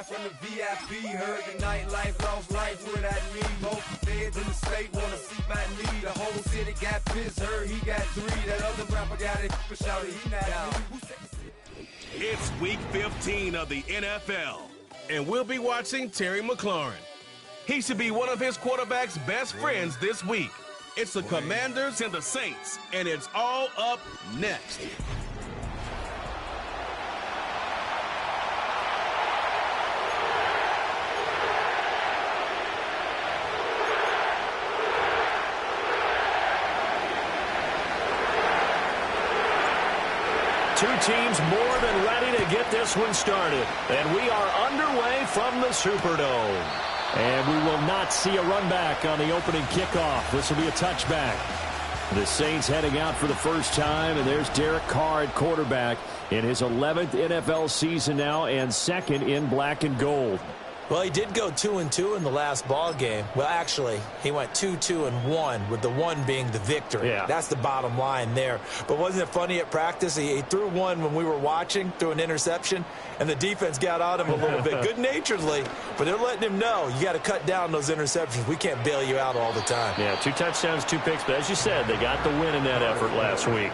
from the VIP, heard the nightlife, lost life without me. Most feds in the state wanna see my knee. The whole city got pissed, heard he got 3. That other rapper got it, but shouted he not me. It's week 15 of the NFL, and we'll be watching Terry McLaurin. He should be one of his quarterback's best friends this week. It's the Commanders and the Saints, and it's all up next. Two teams more than ready to get this one started. And we are underway from the Superdome. And we will not see a run back on the opening kickoff. This will be a touchback. The Saints heading out for the first time, and there's Derek Carr at quarterback in his 11th NFL season now and second in black and gold. Well, he did go 2-2 in the last ball game. Well, actually, he went 2-2-1, with the 1 being the victory. Yeah. That's the bottom line there. But wasn't it funny at practice? He threw one when we were watching, threw an interception, and the defense got on him a little bit, good-naturedly. But they're letting him know, you got to cut down those interceptions. We can't bail you out all the time. Yeah, 2 touchdowns, 2 picks. But as you said, they got the win in that effort last week.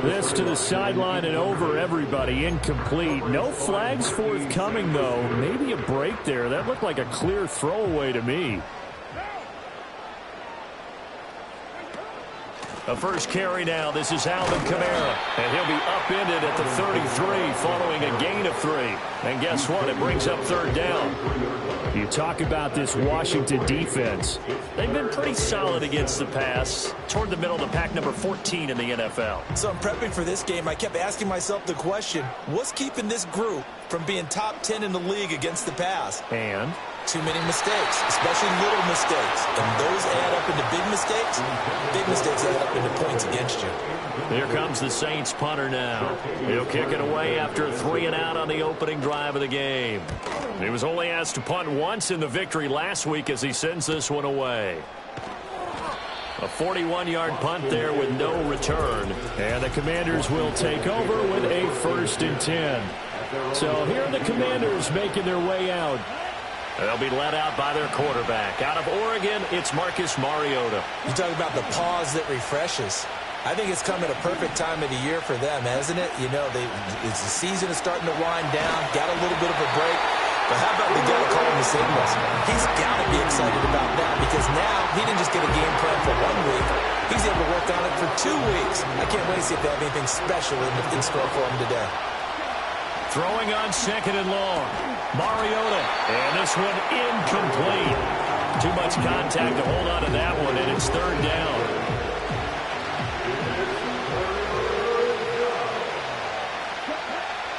This to the sideline and over everybody. Incomplete. No flags forthcoming, though. Maybe a break there. That looked like a clear throwaway to me. The first carry now. This is Alvin Kamara. And he'll be upended at the 33 following a gain of 3. And guess what? It brings up third down. You talk about this Washington defense. They've been pretty solid against the pass. Toward the middle of the pack, number 14 in the NFL. So I'm prepping for this game. I kept asking myself the question, what's keeping this group from being top 10 in the league against the pass? And too many mistakes, especially little mistakes. And those add up into big mistakes. Big mistakes add up into points against you. Here comes the Saints punter now. He'll kick it away after a 3-and-out on the opening drive of the game. He was only asked to punt once in the victory last week as he sends this one away. A 41-yard punt there with no return. And the Commanders will take over with a 1st and 10. So here are the Commanders making their way out. They'll be led out by their quarterback. Out of Oregon, it's Marcus Mariota. You talk about the pause that refreshes. I think it's come at a perfect time of the year for them, hasn't it? You know, the season is starting to wind down, got a little bit of a break. But how about the guy calling the signals? He's got to be excited about that because now he didn't just get a game plan for 1 week. He's able to work on it for 2 weeks. I can't wait to see if they have anything special in store for him today. Throwing on 2nd and long. Mariota. And this one incomplete. Too much contact to hold on to that one, and it's 3rd down.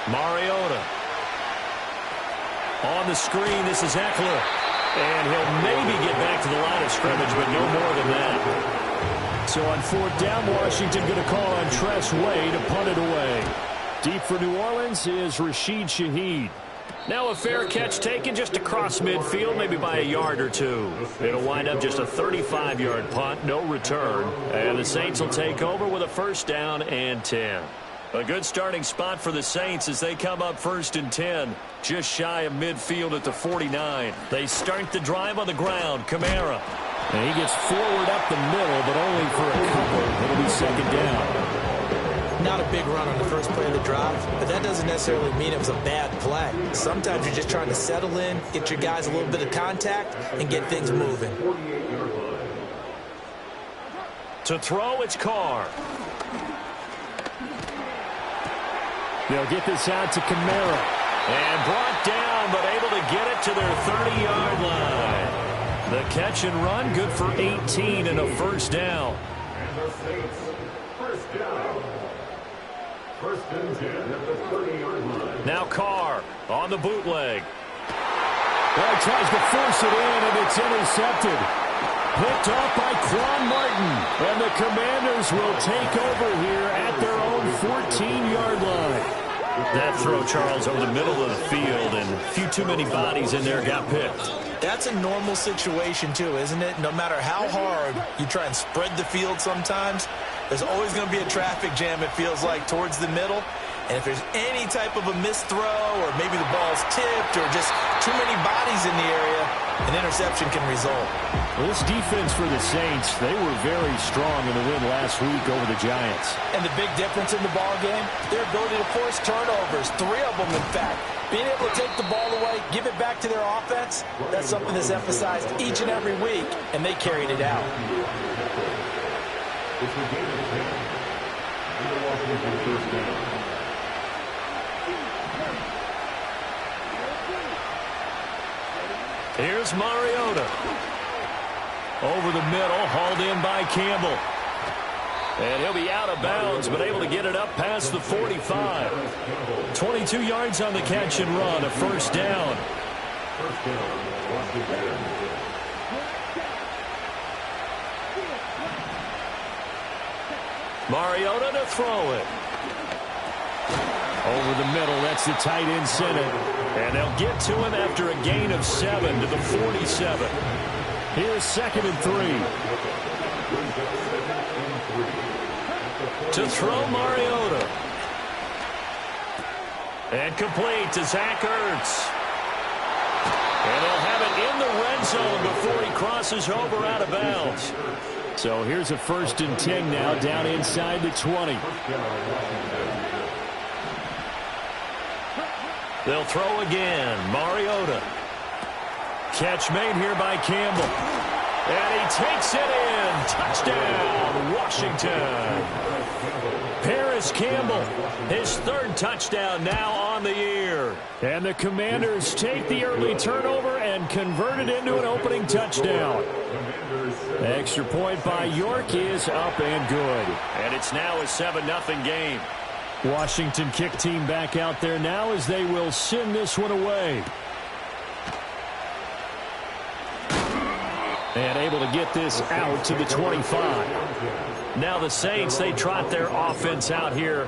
Mariota. On the screen, this is Eckler. And he'll maybe get back to the line of scrimmage, but no more than that. So on 4th down, Washington going to call on Tress Way to punt it away. Deep for New Orleans is Rashid Shaheed. Now a fair catch taken just across midfield, maybe by a yard or 2. It'll wind up just a 35-yard punt, no return. And the Saints will take over with a 1st down and 10. A good starting spot for the Saints as they come up 1st and 10, just shy of midfield at the 49. They start the drive on the ground. Kamara. And he gets forward up the middle, but only for a couple. It'll be 2nd down. Not a big run on the first play of the drive, but that doesn't necessarily mean it was a bad play. Sometimes you're just trying to settle in, get your guys a little bit of contact, and get things moving. To throw, it's Carr. They'll get this out to Kamara. And brought down, but able to get it to their 30-yard line. The catch and run, good for 18 and a 1st down. And the Saints, 1st down. 1st and 10 at the 30-yard line. Now Carr on the bootleg. Well, he tries to force it in, and it's intercepted. Picked off by Quan Martin. And the Commanders will take over here at their own 14-yard line. That throw, Charles, over the middle of the field, and a few too many bodies in there got picked. That's a normal situation, too, isn't it? No matter how hard you try and spread the field sometimes, there's always going to be a traffic jam, it feels like, towards the middle. And if there's any type of a missed throw or maybe the ball's tipped or just too many bodies in the area, an interception can result. Well, this defense for the Saints, they were very strong in the win last week over the Giants. And the big difference in the ball game, their ability to force turnovers, 3 of them in fact. Being able to take the ball away, give it back to their offense, that's something that's emphasized each and every week, and they carried it out. It's a gain of 10. And the Washington first down. Here's Mariota. Over the middle, hauled in by Campbell. And he'll be out of bounds, but able to get it up past the 45. 22 yards on the catch and run, a first down. First down, Washington. Mariota to throw it. Over the middle, that's the tight end center. And they'll get to him after a gain of 7 to the 47. Here's 2nd and 3. To throw Mariota. And complete to Zach Ertz. And he'll have it in the red zone before he crosses over out of bounds. So here's a 1st and 10 now down inside the 20. They'll throw again. Mariota. Catch made here by Campbell. And he takes it in. Touchdown, Washington. Paris Campbell, his 3rd touchdown now on the year. And the Commanders take the early turnover and convert it into an opening touchdown. Extra point by York is up and good. And it's now a 7-0 game. Washington kick team back out there now as they will send this one away. And able to get this out to the 25. Now the Saints, they trot their offense out here.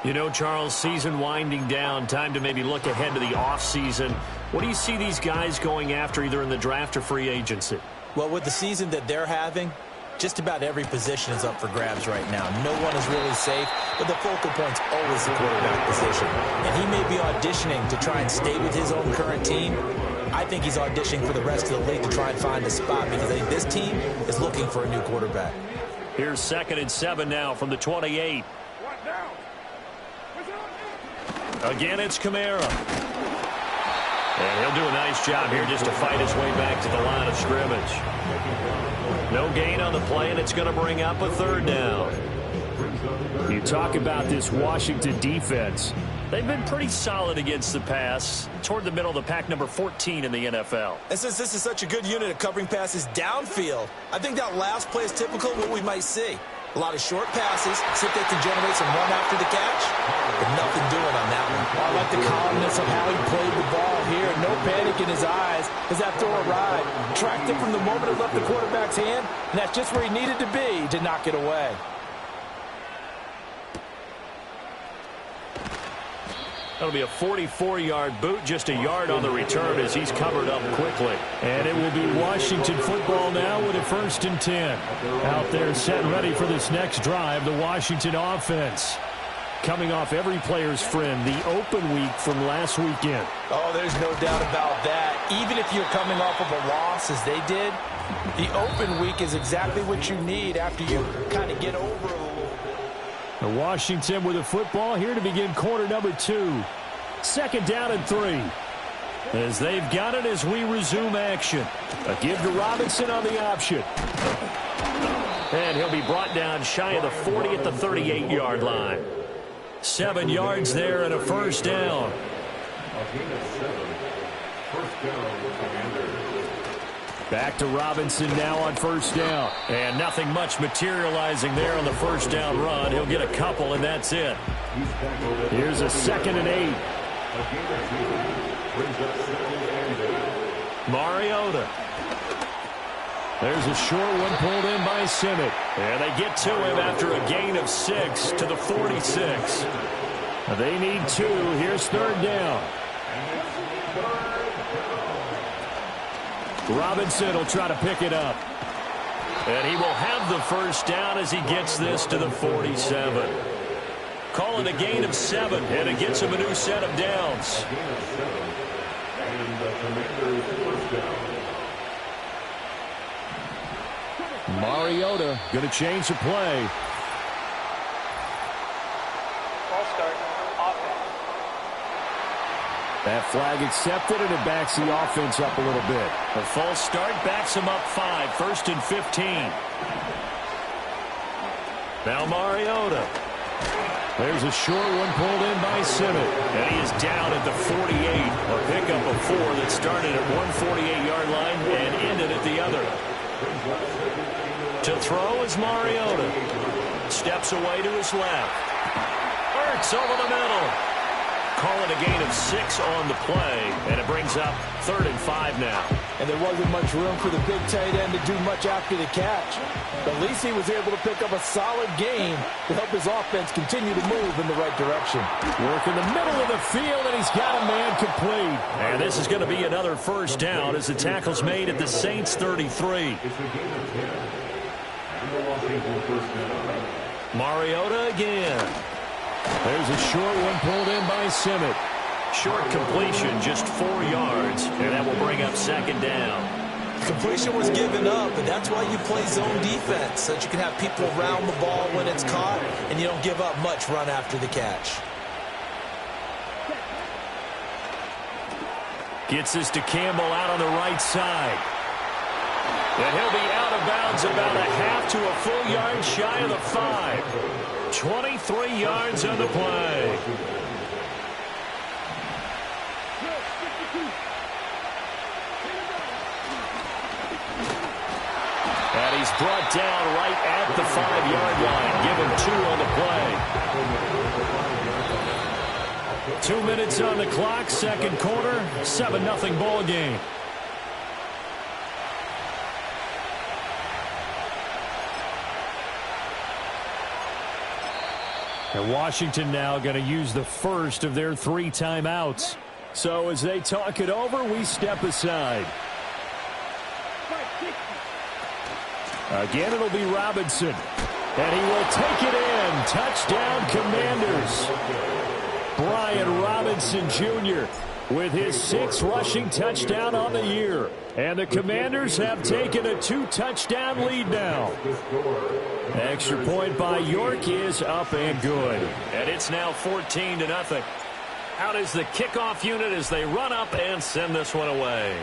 You know, Charles, season winding down, time to maybe look ahead to the offseason. What do you see these guys going after either in the draft or free agency? Well, with the season that they're having, just about every position is up for grabs right now. No one is really safe, but the focal point's always the quarterback position. And he may be auditioning to try and stay with his own current team. I think he's auditioning for the rest of the league to try and find a spot because I think this team is looking for a new quarterback. Here's 2nd and 7 now from the 28. Again, it's Kamara. And he'll do a nice job here just to fight his way back to the line of scrimmage. No gain on the play, and it's going to bring up a 3rd down. You talk about this Washington defense. They've been pretty solid against the pass, toward the middle of the pack, number 14 in the NFL. And since this is such a good unit of covering passes downfield, I think that last play is typical of what we might see. A lot of short passes, see if they can generate some run after the catch, but nothing doing on that one. I like the calmness of how he played the ball here. No panic in his eyes as that throw arrived. Tracked it from the moment it left the quarterback's hand, and that's just where he needed to be to knock it away. That'll be a 44-yard boot, just a yard on the return as he's covered up quickly. And it will be Washington football now with a 1st and 10. Out there set and ready for this next drive, the Washington offense. Coming off every player's friend, the open week from last weekend. Oh, there's no doubt about that. Even if you're coming off of a loss as they did, the open week is exactly what you need after you kind of get over a little bit. Washington with a football here to begin quarter number 2. 2nd down and 3. As they've got it as we resume action. A give to Robinson on the option. And he'll be brought down shy of the 40 at the 38-yard line. 7 yards there and a 1st down. Back to Robinson now on 1st down. And nothing much materializing there on the 1st down run. He'll get a couple, and that's it. Here's a 2nd and 8. Mariota. There's a short one pulled in by Simmett. And they get to him after a gain of 6 to the 46. They need 2. Here's 3rd down. Robinson will try to pick it up. And he will have the 1st down as he gets this to the 47. Calling a gain of 7, and it gets him a new set of downs. And the Commanders first down. Mariota going to change the play. False start. Offense. That flag accepted, and it backs the offense up a little bit. The false start backs him up 5, 1st and 15. Now Mariota. There's a short one pulled in by Simmons. And he is down at the 48. A pickup of 4 that started at 148-yard line and ended at the other. To throw is Mariota. Steps away to his left. Hurts over the middle. Call it a gain of 6 on the play, and it brings up 3rd and 5 now. And there wasn't much room for the big tight end to do much after the catch. But at least he was able to pick up a solid gain to help his offense continue to move in the right direction. Work in the middle of the field, and he's got a man complete. And this is going to be another first down as the tackle's made at the Saints' 33. It's a gain of 10. And the Washington first down. Mariota again. There's a short one pulled in by Simmons. Short completion, just 4 yards, and that will bring up 2nd down. Completion was given up, but that's why you play zone defense, so that you can have people around the ball when it's caught, and you don't give up much run after the catch. Gets this to Campbell out on the right side. And he'll be out of bounds about a half to a full yard shy of the 5. 23 yards on the play. And he's brought down right at the 5-yard line. Give him 2 on the play. 2 minutes on the clock, 2nd quarter, 7-0 ball game. And Washington now going to use the first of their 3 timeouts. So as they talk it over, we step aside. Again, it'll be Robinson. And he will take it in. Touchdown, Commanders. Brian Robinson Jr. with his 6th rushing touchdown on the year. And the Commanders have taken a 2-touchdown lead now. Extra point by York is up and good. And it's now 14-0. Out is the kickoff unit as they run up and send this one away.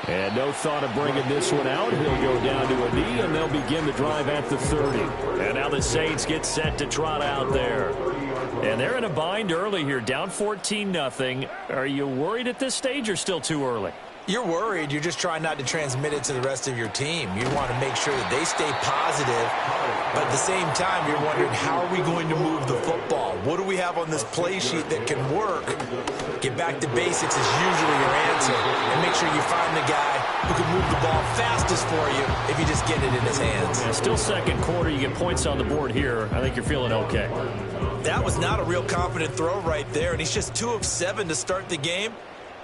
And no thought of bringing this one out. He'll go down to a knee, and they'll begin the drive at the 30. And now the Saints get set to trot out there. And they're in a bind early here, down 14-0. Are you worried at this stage or still too early? You're worried. You're just trying not to transmit it to the rest of your team. You want to make sure that they stay positive, but at the same time, you're wondering, how are we going to move the football? What do we have on this play sheet that can work? Get back to basics is usually your answer, and make sure you find the guy who can move the ball fastest for you if you just get it in his hands. Yeah, still 2nd quarter. You get points on the board here. I think you're feeling okay. That was not a real confident throw right there, and he's just 2 of 7 to start the game.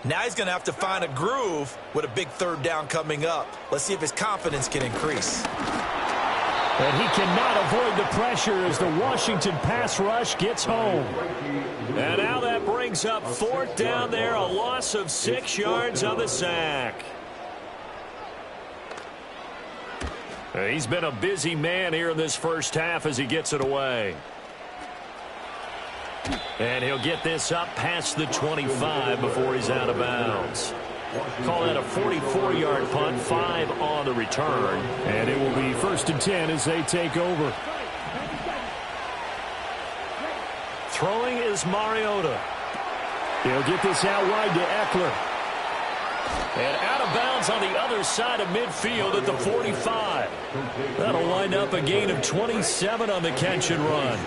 Now he's going to have to find a groove with a big 3rd down coming up. Let's see if his confidence can increase. And he cannot avoid the pressure as the Washington pass rush gets home. And now that brings up 4th down there, a loss of 6 yards on the sack. He's been a busy man here in this first half as he gets it away. And he'll get this up past the 25 before he's out of bounds. Call that a 44-yard punt, 5 on the return. And it will be 1st and 10 as they take over. Throwing is Mariota. He'll get this out wide to Eckler. And out of bounds on the other side of midfield at the 45. That'll wind up a gain of 27 on the catch and run.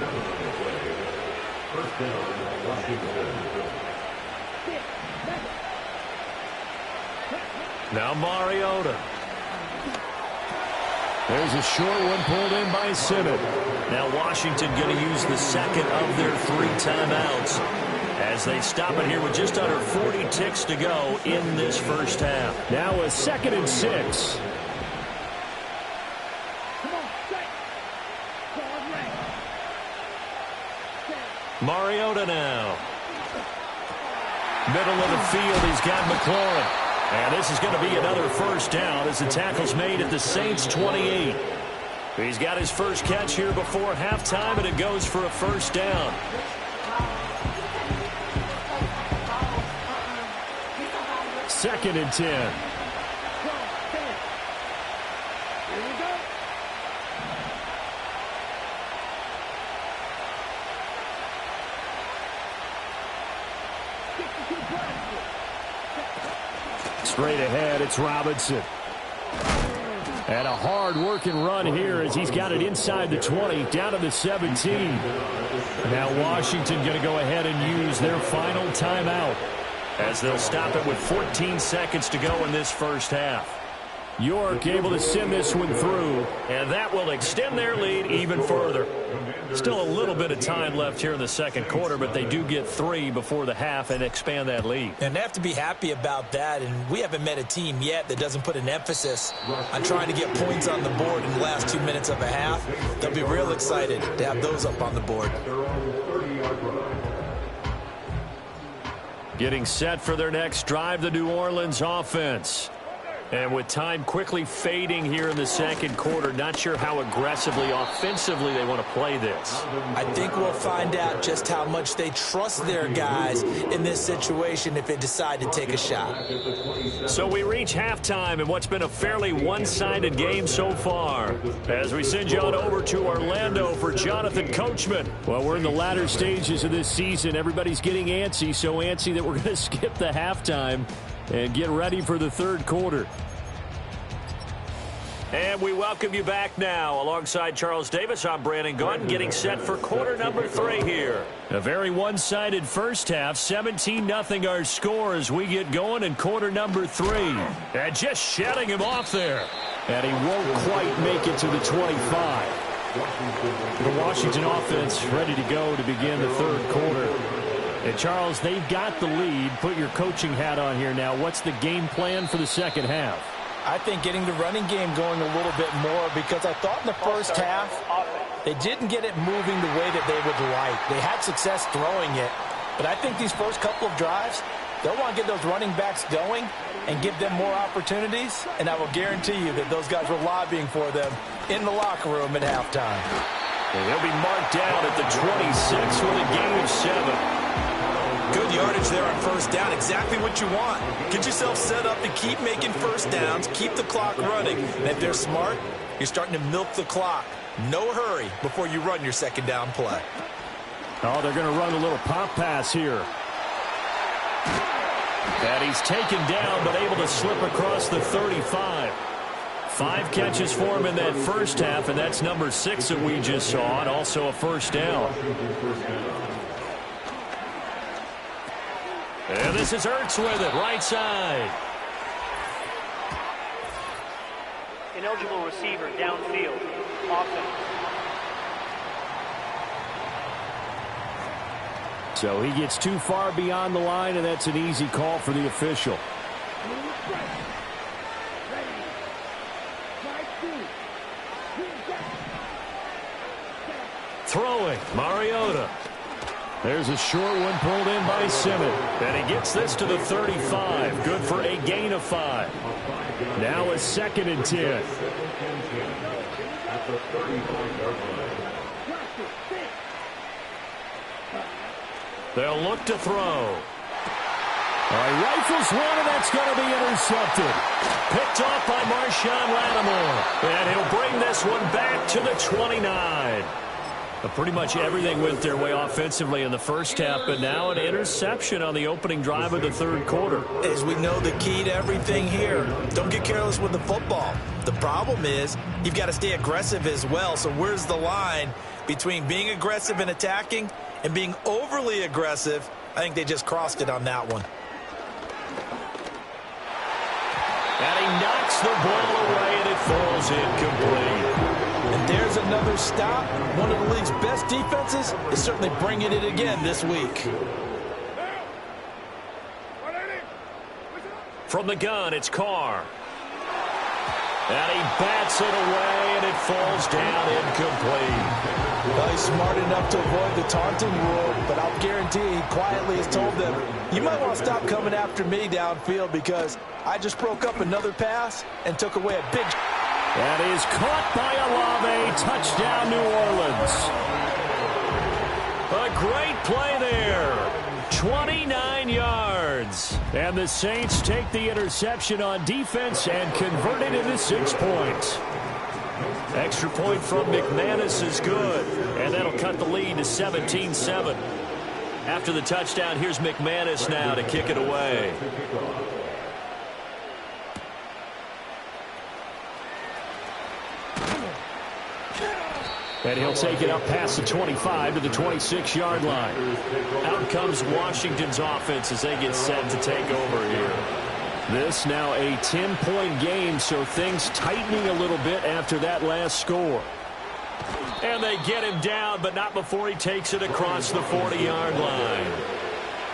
Now Mariota. There's a short one pulled in by Simmons. Now Washington going to use the 2nd of their 3 timeouts as they stop it here with just under 40 ticks to go in this first half. Now a 2nd and 6. Mariota now. Middle of the field, he's got McLaurin. And this is going to be another first down as the tackle's made at the Saints' 28. He's got his first catch here before halftime, and it goes for a first down. Second and 10. Straight ahead, it's Robinson. And a hard-working run here as he's got it inside the 20, down to the 17. Now Washington going to go ahead and use their final timeout as they'll stop it with 14 seconds to go in this first half. York able to send this one through, and that will extend their lead even further. Still a little bit of time left here in the second quarter, but they do get 3 before the half and expand that lead. And they have to be happy about that, and we haven't met a team yet that doesn't put an emphasis on trying to get points on the board in the last 2 minutes of a half. They'll be real excited to have those up on the board. Getting set for their next drive, the New Orleans offense. And with time quickly fading here in the second quarter, not sure how aggressively, offensively they want to play this. I think we'll find out just how much they trust their guys in this situation if they decide to take a shot. So we reach halftime in what's been a fairly one-sided game so far. As we send you on over to Orlando for Jonathan Coachman. Well, we're in the latter stages of this season. Everybody's getting antsy, so antsy that we're going to skip the halftime and get ready for the third quarter. And we welcome you back now. Alongside Charles Davis, I'm Brandon Gunn, getting set for quarter number 3 here. A very one-sided first half, 17-0 our score as we get going in quarter number 3. And just shutting him off there. And he won't quite make it to the 25. The Washington offense ready to go to begin the third quarter. And Charles, they've got the lead. Put your coaching hat on here now. What's the game plan for the second half? I think getting the running game going a little bit more, because I thought in the first half they didn't get it moving the way that they would like. They had success throwing it, but I think these first couple of drives, they'll want to get those running backs going and give them more opportunities, and I will guarantee you that those guys were lobbying for them in the locker room at halftime. And he'll be marked down at the 26 with a gain of 7. Good yardage there on first down. Exactly what you want. Get yourself set up to keep making first downs, keep the clock running. And if they're smart, you're starting to milk the clock. No hurry before you run your second down play. Oh, they're going to run a little pop pass here. And he's taken down, but able to slip across the 35. 5 catches for him in that first half, and that's number 6 that we just saw, and also a first down. And this is Ertz with it, right side. Ineligible receiver downfield. Offense. So he gets too far beyond the line, and that's an easy call for the official. Throwing, Mariota. There's a short one pulled in by Simmons. And he gets this to the 35. Good for a gain of 5. Now a 2nd and 10. They'll look to throw. He rifles one, and that's going to be intercepted. Picked off by Marshawn Lattimore. And he'll bring this one back to the 29. Pretty much everything went their way offensively in the first half, but now an interception on the opening drive of the third quarter. As we know, the key to everything here, don't get careless with the football. The problem is you've got to stay aggressive as well. So where's the line between being aggressive and attacking and being overly aggressive? I think they just crossed it on that one. And he knocks the ball away, and it falls incomplete. And there's another stop. One of the league's best defenses is certainly bringing it again this week. From the gun, it's Carr. And he bats it away, and it falls down incomplete. Well, he's smart enough to avoid the taunting rule, but I'll guarantee he quietly has told them, you might want to stop coming after me downfield because I just broke up another pass and took away a big... That is caught by Olave. Touchdown, New Orleans. A great play there. 29 yards. And the Saints take the interception on defense and convert it into 6 points. Extra point from McManus is good. And that'll cut the lead to 17-7. After the touchdown, here's McManus now to kick it away. And he'll take it up past the 25 to the 26-yard line. Out comes Washington's offense as they get set to take over here. This now a 10-point game, so things tightening a little bit after that last score. And they get him down, but not before he takes it across the 40-yard line.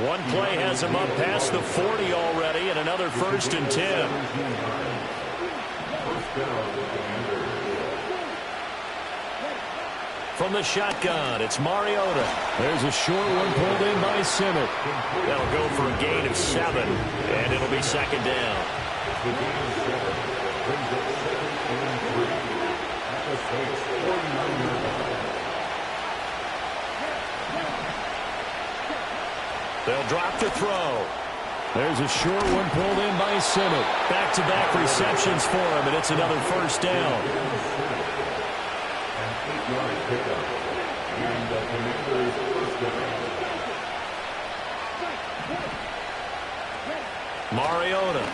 One play has him up past the 40 already, and another 1st and 10. From the shotgun, it's Mariota. There's a short one pulled in by Simmons. That'll go for a gain of 7, and it'll be 2nd down. They'll drop to throw. There's a short one pulled in by Simmons. Back-to-back receptions for him, and it's another 1st down. Mariota.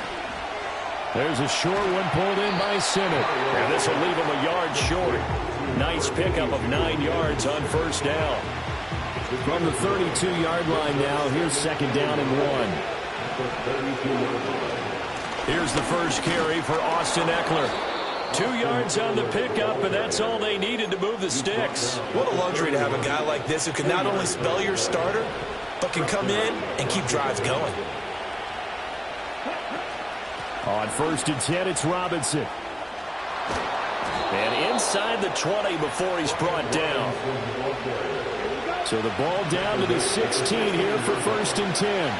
There's a short one pulled in by Simmons. And this will leave him a yard short. Nice pickup of 9 yards on 1st down. From the 32-yard line now, here's 2nd down and 1. Here's the first carry for Austin Eckler. 2 yards on the pickup, and that's all they needed to move the sticks. What a luxury to have a guy like this who can not only spell your starter, but can come in and keep drives going. On 1st and 10, it's Robinson. And inside the 20 before he's brought down. So the ball down to the 16 here for 1st and 10.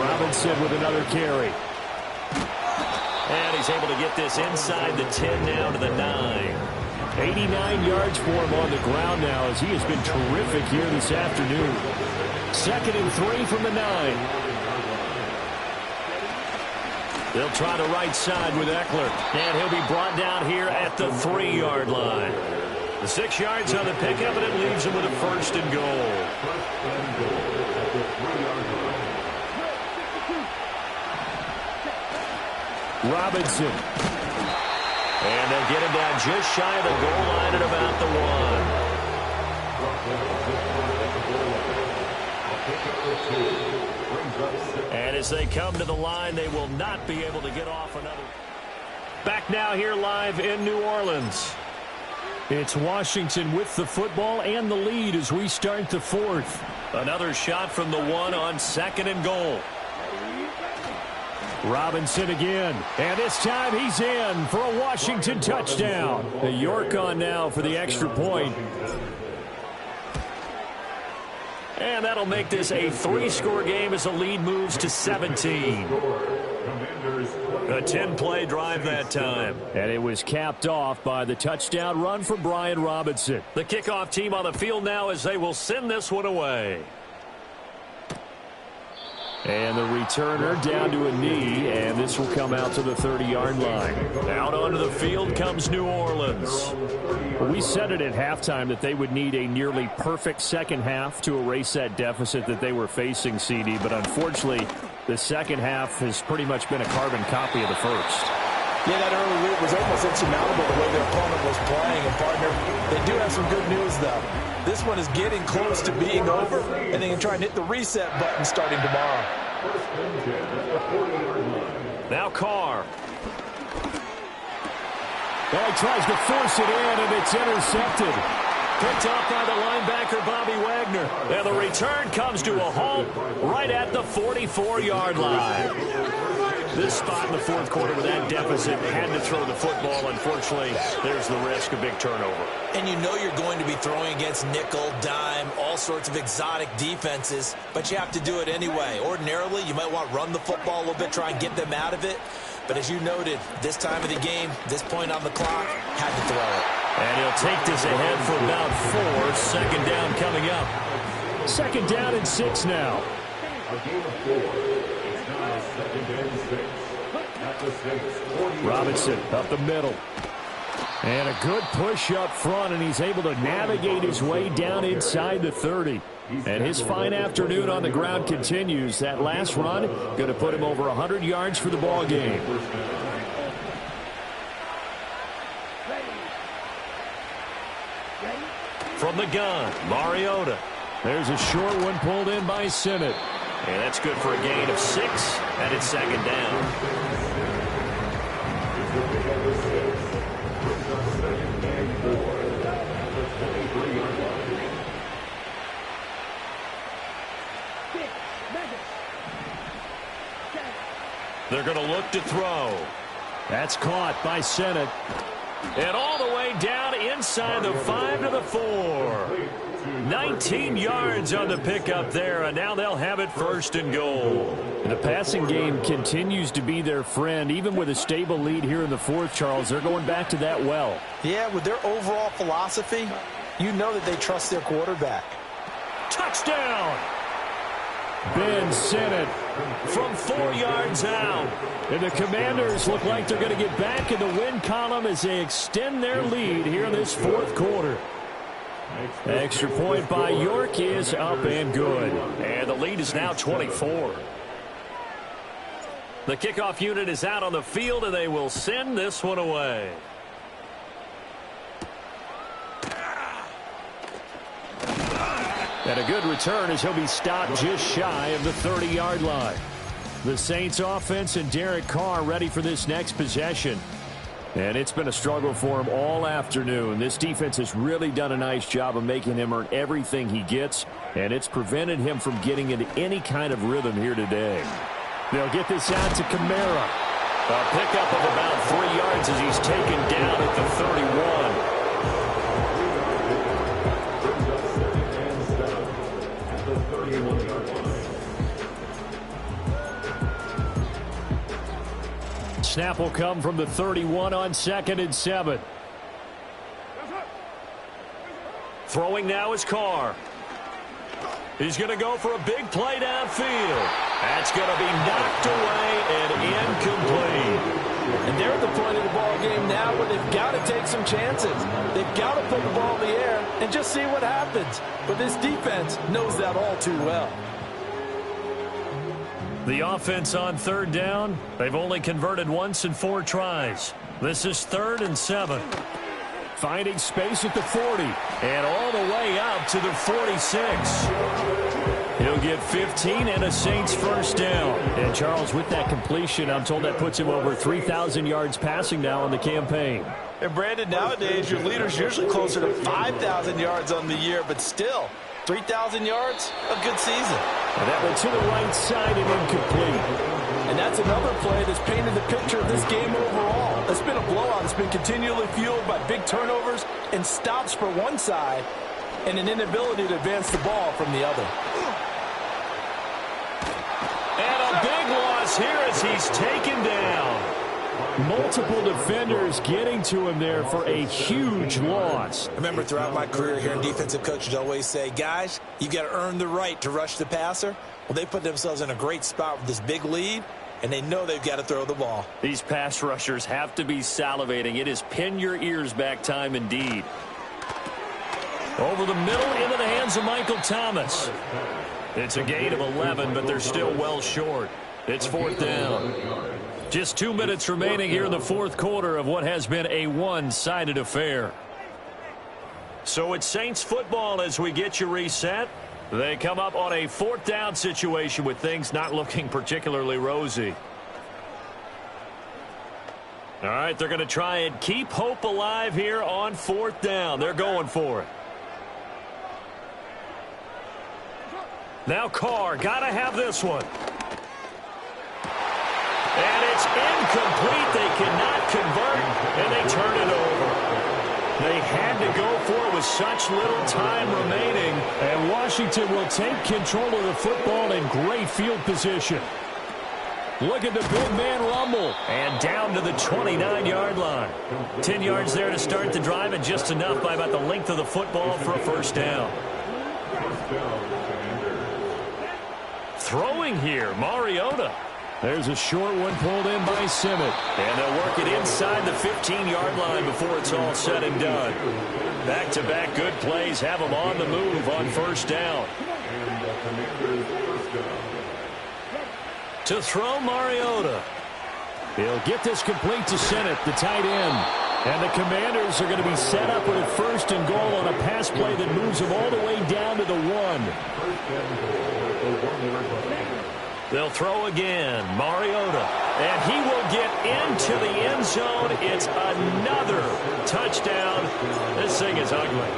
Robinson with another carry. And he's able to get this inside the 10 now to the 9. 89 yards for him on the ground now as he has been terrific here this afternoon. 2nd and 3 from the 9. They'll try the right side with Eckler. And he'll be brought down here at the 3-yard line. The 6 yards on the pickup, and it leaves him with a 1st and goal. Robinson. And they'll get him down just shy of the goal line at about the 1. And as they come to the line, they will not be able to get off another. Back now here live in New Orleans. It's Washington with the football and the lead as we start the 4th. Another shot from the 1 on 2nd and goal. Robinson again, and this time he's in for a Washington touchdown. The York on now for the extra point. And that'll make this a 3-score game as the lead moves to 17. A 10-play drive that time. And it was capped off by the touchdown run for Brian Robinson. The kickoff team on the field now as they will send this one away. And the returner down to a knee, and this will come out to the 30-yard line. Out onto the field comes New Orleans. We said it at halftime that they would need a nearly perfect second half to erase that deficit that they were facing, CD, but unfortunately, the second half has pretty much been a carbon copy of the first. Yeah, that early lead was almost insurmountable the way their opponent was playing. And, partner, they do have some good news, though. This one is getting close to being over, and they can try and hit the reset button starting tomorrow. Now Carr. Well, he tries to force it in, and it's intercepted. Picked off by the linebacker, Bobby Wagner. And the return comes to a halt right at the 44-yard line. This spot in the fourth quarter with that deficit, had to throw the football. Unfortunately, there's the risk of big turnover. And you know you're going to be throwing against nickel, dime, all sorts of exotic defenses, but you have to do it anyway. Ordinarily, you might want to run the football a little bit, try and get them out of it. But as you noted, this time of the game, this point on the clock, had to throw it. And he'll take this ahead for about 4. Second down coming up. Second down and 6 now. A gain of 4. It's now 2nd and 6. At the 6. Robinson up the middle. And a good push up front, and he's able to navigate his way down inside the 30. And his fine afternoon on the ground continues. That last run going to put him over 100 yards for the ball game. From the gun, Mariota. There's a short one pulled in by Sinnott. And that's good for a gain of 6, and it's second down. They're going to look to throw. That's caught by Sinnott. And all the way down inside the 5 to the 4. 19 yards on the pickup there, and now they'll have it 1st and goal. The passing game continues to be their friend. Even with a stable lead here in the 4th, Charles, they're going back to that well. Yeah, with their overall philosophy, you know that they trust their quarterback. Touchdown! Ben Sinnott from 4 yards out. And the Commanders look like they're going to get back in the win column as they extend their lead here in this 4th quarter. Extra point by York is up and good. And the lead is now 24. The kickoff unit is out on the field, and they will send this one away. And a good return as he'll be stopped just shy of the 30-yard line. The Saints offense and Derek Carr ready for this next possession. And it's been a struggle for him all afternoon. This defense has really done a nice job of making him earn everything he gets, and it's prevented him from getting into any kind of rhythm here today. They'll get this out to Kamara. A pickup of about 3 yards as he's taken down at the 31. Snap will come from the 31 on 2nd and 7. Throwing now is Carr. He's going to go for a big play downfield. That's going to be knocked away and incomplete. And they're at the point of the ball game now where they've got to take some chances. They've got to put the ball in the air and just see what happens. But this defense knows that all too well. The offense on 3rd down, they've only converted once in 4 tries. This is 3rd and 7. Finding space at the 40 and all the way out to the 46. He'll get 15 and a Saints 1st down. And Charles, with that completion, I'm told that puts him over 3,000 yards passing now in the campaign. And Brandon, nowadays your leader's usually closer to 5,000 yards on the year, but still 3,000 yards, a good season. And that went to the right side and incomplete. And that's another play that's painted the picture of this game overall. It's been a blowout. It's been continually fueled by big turnovers and stops for one side and an inability to advance the ball from the other. And a big loss here as he's taken down. Multiple defenders getting to him there for a huge loss. I remember throughout my career hearing defensive coaches always say, guys, you got to earn the right to rush the passer. Well, they put themselves in a great spot with this big lead, and they know they've got to throw the ball. These pass rushers have to be salivating. It is pin your ears back time indeed. Over the middle into the hands of Michael Thomas. It's a gain of 11, but they're still well short. It's 4th down. Just 2 minutes remaining here in the 4th quarter of what has been a one-sided affair. So it's Saints football as we get you reset. They come up on a 4th down situation with things not looking particularly rosy. All right, they're going to try and keep hope alive here on 4th down. They're going for it. Now Carr, got to have this one. And It's incomplete. They cannot convert, and they turn it over. They had to go for it with such little time remaining. And Washington will take control of the football in great field position. Look at the big man rumble. And down to the 29-yard line. 10 yards there to start the drive, and just enough by about the length of the football for a first down. Throwing here, Mariota. There's a short one pulled in by Simmons. And they'll work it inside the 15-yard line before it's all said and done. Back-to-back good plays have them on the move on first down. To throw, Mariota. He'll get this complete to Simmons, the tight end. And the Commanders are going to be set up with a first and goal on a pass play that moves them all the way down to the 1. They'll throw again, Mariota, and he will get into the end zone. It's another touchdown. This thing is ugly.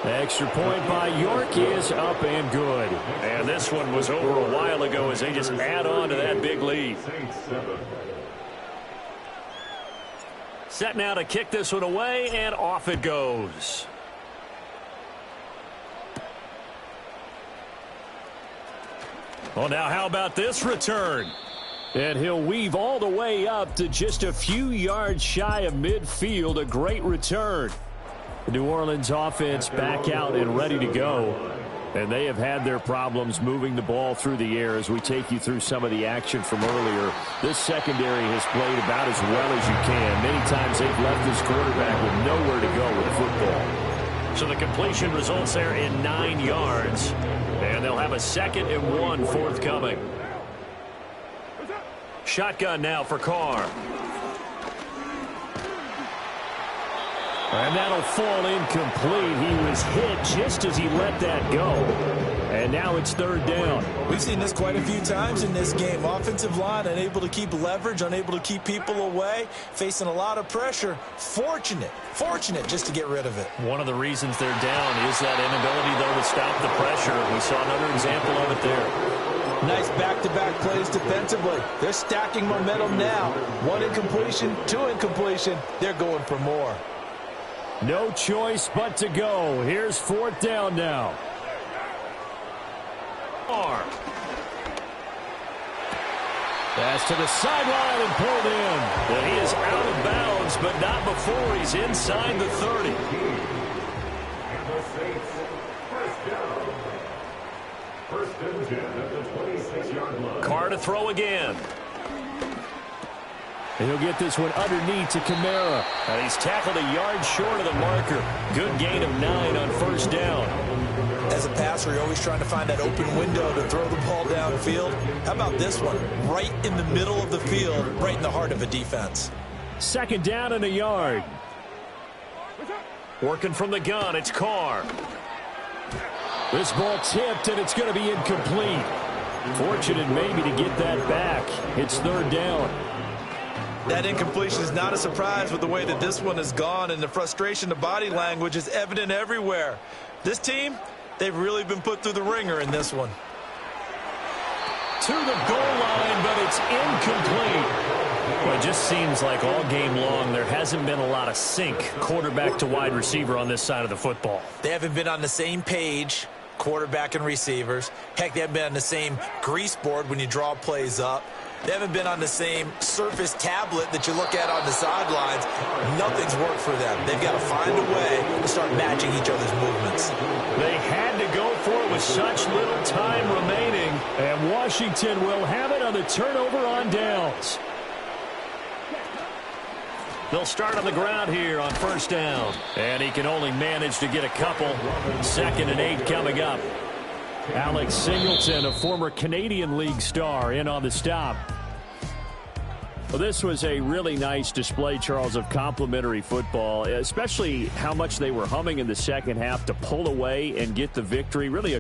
The extra point by York is up and good. And this one was over a while ago as they just add on to that big lead. Set now to kick this one away, and off it goes. Well, now how about this return? And he'll weave all the way up to just a few yards shy of midfield. A great return. The New Orleans offense back out and ready to go. And they have had their problems moving the ball through the air as we take you through some of the action from earlier. This secondary has played about as well as you can. Many times they've left this quarterback with nowhere to go with the football. So the completion results there in 9 yards. And they'll have a 2nd and 1 forthcoming. Shotgun now for Carr. And that'll fall incomplete. He was hit just as he let that go. And now it's 3rd down. We've seen this quite a few times in this game. Offensive line unable to keep leverage, unable to keep people away, facing a lot of pressure. Fortunate just to get rid of it. One of the reasons they're down is that inability, though, to stop the pressure. We saw another example of it there. Nice back-to-back plays defensively. They're stacking momentum now. 1 incompletion, 2 incompletion. They're going for more. No choice but to go. Here's 4th down now. Pass to the sideline and pulled in. Well, he is out of bounds, but not before he's inside the 30. Carr to throw again. And he'll get this one underneath to Kamara. And he's tackled a yard short of the marker. Good gain of 9 on first down. As a passer, you're always trying to find that open window to throw the ball downfield. How about this one? Right in the middle of the field, right in the heart of a defense. 2nd down and a yard. Working from the gun, it's Carr. This ball tipped, and it's going to be incomplete. Fortunate maybe to get that back. It's 3rd down. That incompletion is not a surprise with the way that this one has gone, and the frustration, the body language is evident everywhere. This team, they've really been put through the ringer in this one. To the goal line, but it's incomplete. Well, it just seems like all game long there hasn't been a lot of sync quarterback to wide receiver on this side of the football. They haven't been on the same page, quarterback and receivers. Heck, they haven't been on the same grease board when you draw plays up. They haven't been on the same surface tablet that you look at on the sidelines. Nothing's worked for them. They've got to find a way to start matching each other's movements. They had to go for it with such little time remaining, and Washington will have it on the turnover on downs. They'll start on the ground here on first down, and he can only manage to get a couple. 2nd and 8 coming up. Alex Singleton, a former Canadian League star, in on the stop. Well, this was a really nice display, Charles, of complimentary football, especially how much they were humming in the second half to pull away and get the victory. Really a